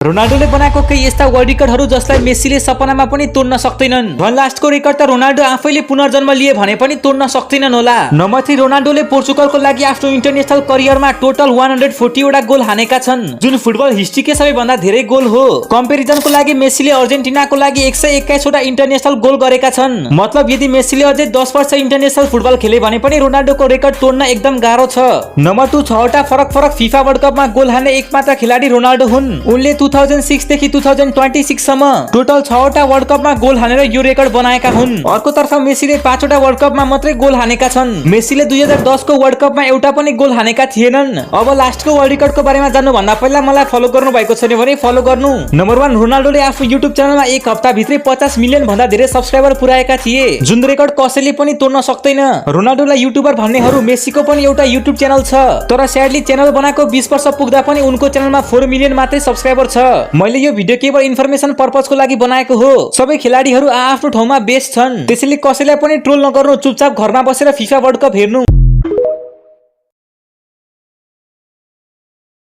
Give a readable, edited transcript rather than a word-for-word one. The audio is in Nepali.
रोनाल्डोले बनाएको केही यस्ता वर्ल्ड रेकर्डहरू जसलाई मेस्सीले सपनामा पनि तोड्न सक्दैनन्। भन लास्टको रेकर्ड त रोनाल्डो आफैले पुनर्जन्म लिए भने पनि तोड्न सक्दैनन् होला। नम्बर 3 रोनाल्डोले पोर्चुगलको लागि आफ्नो इन्टरनेशनल करियरमा टोटल 140 वटा गोल हानेका छन्, जुन फुटबल हिस्ट्रीकै सबैभन्दा धेरै गोल हो। कम्पेरिजनको लागि मेस्सीले अर्जेन्टिनाको लागि 121 वटा इन्टरनेशनल गोल गरेका छन्। मतलब यदि मेस्सीले अझै 10 वर्ष इन्टरनेशनल फुटबल खेले भने पनि रोनाल्डोको रेकर्ड तोड्न एकदम गाह्रो छ। नम्बर 2 6 वटा फरक फिफा वर्ल्ड कपमा गोल हान्ने एकमात्र खेलाडी रोनाल्डो हुन्। उनले 2006 देखि 2026 सम्म टोटल 6 वटा वर्ल्ड कपमा गोल हानेर यो रेकर्ड बनाएका हुन्। अर्कोतर्फ मेस्सीले 5 वटा वर्ल्ड कपमा मात्रै गोल हानेका छन्। मेस्सीले 2010 को वर्ल्ड कपमा एउटा पनि गोल हानेका थिएनन्। अब लास्टको वर्ल्ड रेकर्डको बारेमा जान्नु भन्दा पहिला मलाई फलो गर्नु भएको छैन भने फलो गर्नु। नम्बर 1 रोनाल्डोले आफ्नो युट्युब च्यानलमा एक हप्ता भित्रै 50 मिलियन भन्दा धेरै सब्स्क्राइबर पुर्याएका थिए, जुन रेकर्ड कसैले पनि तोड्न सक्दैन। रोनाल्डोलाई युट्युबर भन्नेहरू मेस्सीको पनि एउटा युट्युब च्यानल छ, तर स्याडली च्यानल बनाएको 20 वर्ष पुग्दा पनि उनको च्यानलमा 4 मिलियन मात्रै सब्स्क्राइबर छ। मैले यो भिडियो केवल इन्फर्मेसन पर्पजको लागि बनाएको हो। सबै खेलाडीहरू आफ्नो ठाउँमा बेस्ट छन्, त्यसैले कसैलाई पनि ट्रोल नगर्नु, चुपचाप घरमा बसेर फिफा वर्ल्ड कप हेर्नु।